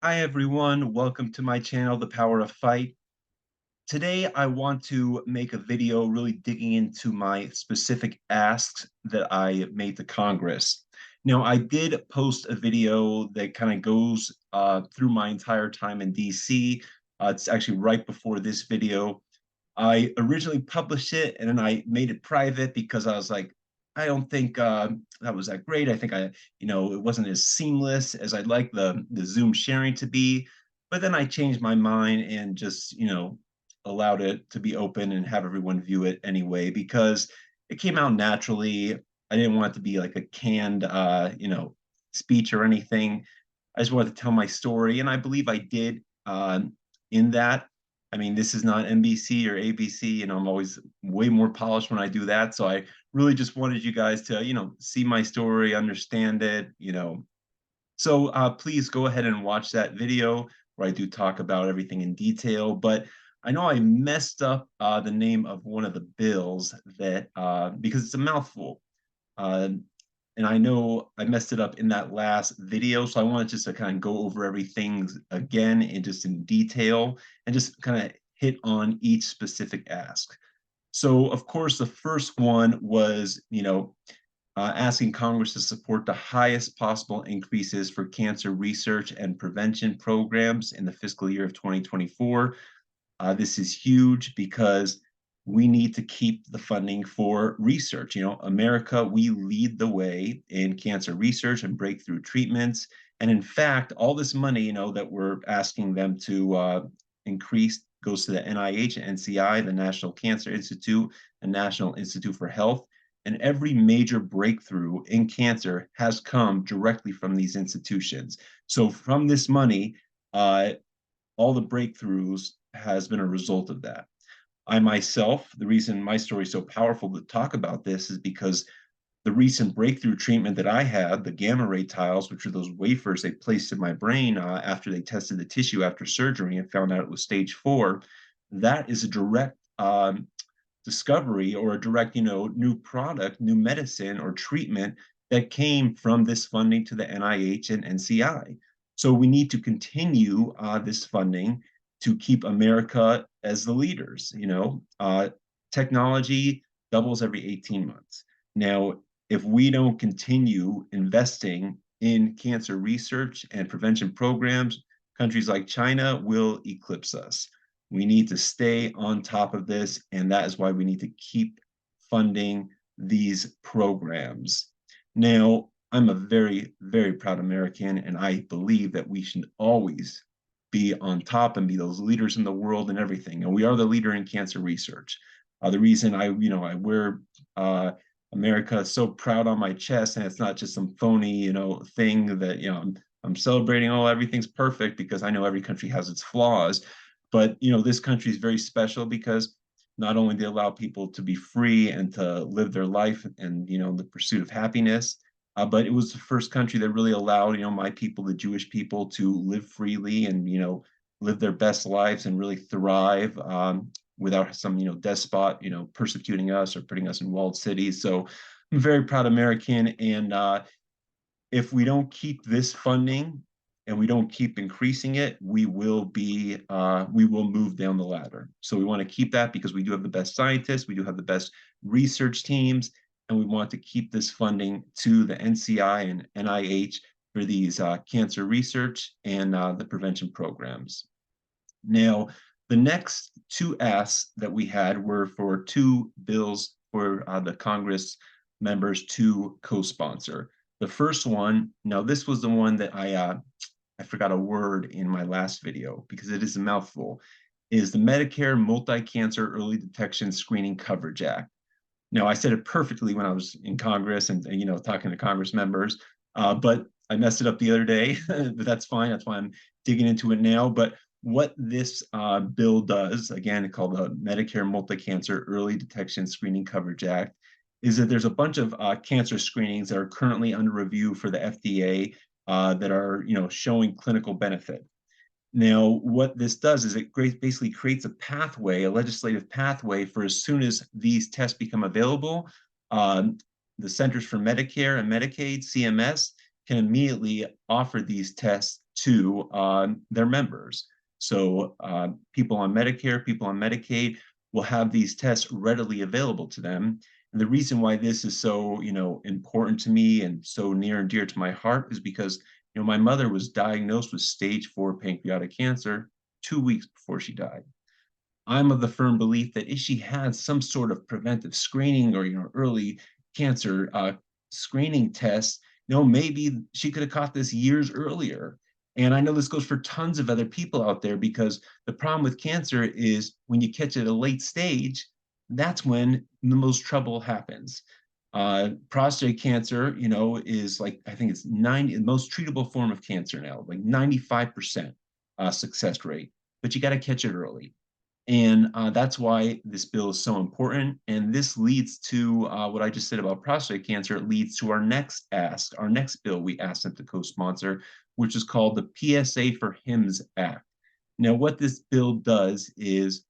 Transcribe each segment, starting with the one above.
Hi everyone, welcome to my channel, The Power of Fight. Today I want to make a video really digging into my specific asks that I made to Congress. Now, I did post a video that kind of goes through my entire time in DC. It's actually right before this video. I originally published it and then I made it private because I was like, I don't think that was that great. I think it wasn't as seamless as I'd like the Zoom sharing to be. But then I changed my mind and just, allowed it to be open and have everyone view it anyway because it came out naturally. I didn't want it to be like a canned, speech or anything. I just wanted to tell my story, and I believe I did in that. I mean, this is not NBC or ABC, and I'm always way more polished when I do that. So I really just wanted you guys to, see my story, understand it. So please go ahead and watch that video where I do talk about everything in detail. But I know I messed up the name of one of the bills that because it's a mouthful. Uh, and I know I messed it up in that last video, so I wanted just to kind of go over everything again and just in detail and just kind of hit on each specific ask. So, of course, the first one was, asking Congress to support the highest possible increases for cancer research and prevention programs in the fiscal year of 2024. This is huge because we need to keep the funding for research. America, we lead the way in cancer research and breakthrough treatments. And in fact, all this money, that we're asking them to increase goes to the NIH, NCI, the National Cancer Institute, and National Institute for Health. And every major breakthrough in cancer has come directly from these institutions. So from this money, all the breakthroughs has been a result of that. I myself, the reason my story is so powerful to talk about this is because the recent breakthrough treatment that I had, the gamma ray tiles, which are those wafers they placed in my brain after they tested the tissue after surgery and found out it was stage 4, that is a direct discovery or a direct, new product, new medicine or treatment that came from this funding to the NIH and NCI. So we need to continue this funding to keep America as the leaders. Technology doubles every 18 months. Now, if we don't continue investing in cancer research and prevention programs, countries like China will eclipse us. We need to stay on top of this, and that is why we need to keep funding these programs. Now, I'm a very, very proud American, and I believe that we should always be on top and be those leaders in the world and everything. And we are the leader in cancer research. The reason I wear America so proud on my chest, and it's not just some phony, thing that I'm celebrating. Oh, everything's perfect because I know every country has its flaws, but this country is very special because not only do they allow people to be free and to live their life and the pursuit of happiness, but it was the first country that really allowed my people, the Jewish people, to live freely and live their best lives and really thrive without some despot persecuting us or putting us in walled cities. So I'm a very proud American, and if we don't keep this funding and we don't keep increasing it, we will move down the ladder. So we want to keep that because we do have the best scientists, we do have the best research teams, and we want to keep this funding to the NCI and NIH for these cancer research and the prevention programs. Now, the next two asks that we had were for two bills for the Congress members to co-sponsor. The first one, now this was the one that I forgot a word in my last video because it is a mouthful, is the Medicare Multi-Cancer Early Detection Screening Coverage Act. Now, I said it perfectly when I was in Congress and talking to Congress members, but I messed it up the other day, but that's fine. That's why I'm digging into it now. But what this bill does, again, called the Medicare Multi-Cancer Early Detection Screening Coverage Act, is that there's a bunch of cancer screenings that are currently under review for the FDA that are, showing clinical benefit. Now, what this does is it basically creates a pathway, a legislative pathway for as soon as these tests become available, the Centers for Medicare and Medicaid, CMS, can immediately offer these tests to their members. So people on Medicare, people on Medicaid will have these tests readily available to them. And the reason why this is so, important to me and so near and dear to my heart is because, my mother was diagnosed with stage 4 pancreatic cancer 2 weeks before she died. I'm of the firm belief that if she had some sort of preventive screening or early cancer screening tests, maybe she could have caught this years earlier. And I know this goes for tons of other people out there because the problem with cancer is when you catch it at a late stage, that's when the most trouble happens. Prostate cancer, is like I think it's 90 the most treatable form of cancer now, like 95% success rate. But you got to catch it early. And that's why this bill is so important. And this leads to what I just said about prostate cancer. It leads to our next ask, our next bill we asked them to co-sponsor, which is called the PSA for HIMSS Act. Now, what this bill does is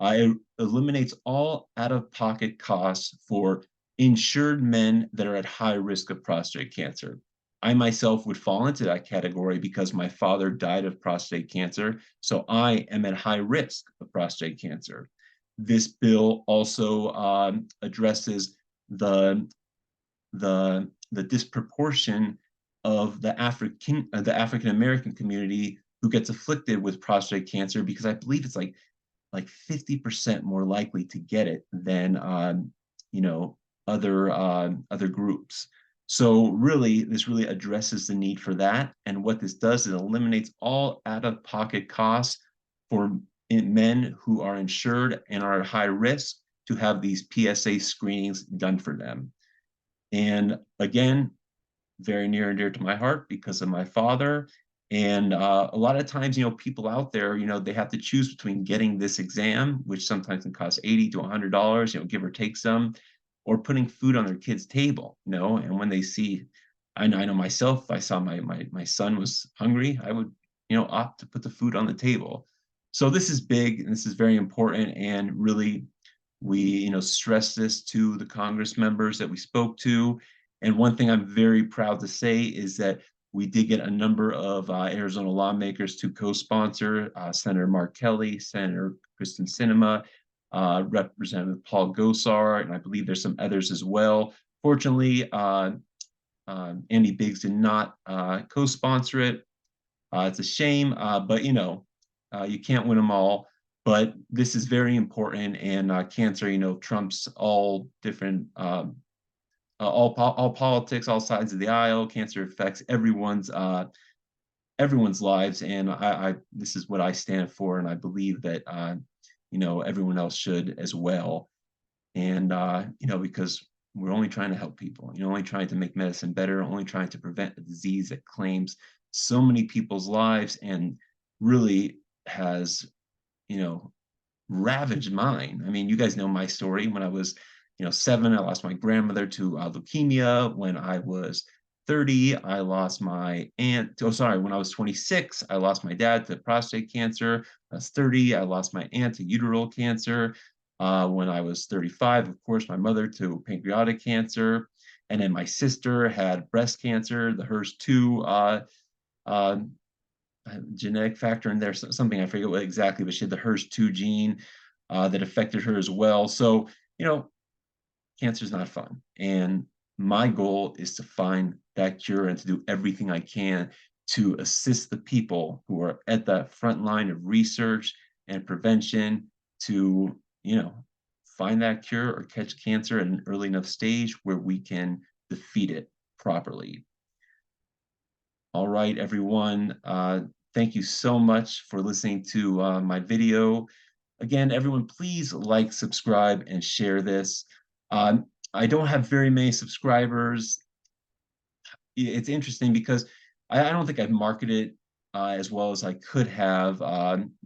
it eliminates all out-of-pocket costs for insured men that are at high risk of prostate cancer. I myself would fall into that category because my father died of prostate cancer, so I am at high risk of prostate cancer. This bill also addresses the the disproportion of the African American community who gets afflicted with prostate cancer because I believe it's like 50% more likely to get it than other groups. So really, this really addresses the need for that. And what this does is it eliminates all out-of-pocket costs for men who are insured and are at high risk to have these PSA screenings done for them. And again, very near and dear to my heart because of my father. And a lot of times, people out there, they have to choose between getting this exam, which sometimes can cost $80 to $100, give or take some, or putting food on their kid's table, And when they see, I know myself, if I saw my son was hungry, I would, opt to put the food on the table. So this is big and this is very important. And really, we, stress this to the Congress members that we spoke to. And one thing I'm very proud to say is that we did get a number of Arizona lawmakers to co-sponsor, Senator Mark Kelly, Senator Kristen Sinema, Representative Paul Gosar, and I believe there's some others as well. Fortunately, Andy Biggs did not co-sponsor it. It's a shame, but you can't win them all. But this is very important, and cancer, trumps all different, all politics, all sides of the aisle. Cancer affects everyone's lives, and this is what I stand for, and I believe that everyone else should as well. And because we're only trying to help people, only trying to make medicine better, only trying to prevent a disease that claims so many people's lives and really has ravaged mine. I mean, you guys know my story. When I was 7, I lost my grandmother to leukemia. When I was 30, I lost my aunt. Oh, sorry. When I was 26, I lost my dad to prostate cancer. I was 30, I lost my aunt to uterine cancer. When I was 35, of course, my mother to pancreatic cancer. And then my sister had breast cancer, the HERS2 genetic factor in there, something I forget what exactly, but she had the HERS2 gene that affected her as well. So, cancer is not fun. And my goal is to find that cure and to do everything I can to assist the people who are at the front line of research and prevention to, find that cure or catch cancer at an early enough stage where we can defeat it properly. All right, everyone. Thank you so much for listening to my video. Again, everyone, please like, subscribe, and share this. I don't have very many subscribers. It's interesting because I don't think I've marketed as well as I could have.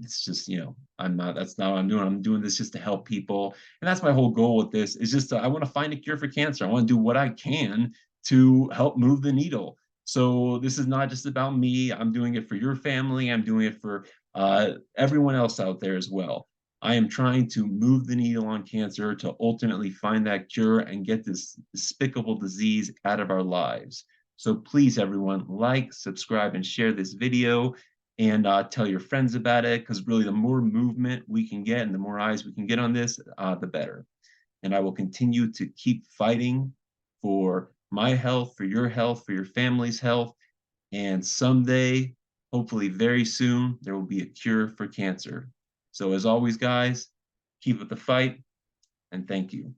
It's just, that's not what I'm doing. I'm doing this just to help people. And that's my whole goal with this is just I want to find a cure for cancer. I want to do what I can to help move the needle. So this is not just about me. I'm doing it for your family. I'm doing it for everyone else out there as well. I am trying to move the needle on cancer to ultimately find that cure and get this despicable disease out of our lives. So please, everyone, like, subscribe, and share this video, and tell your friends about it, because really the more movement we can get and the more eyes we can get on this, the better. And I will continue to keep fighting for my health, for your family's health, and someday, hopefully very soon, there will be a cure for cancer. So as always, guys, keep up the fight, and thank you.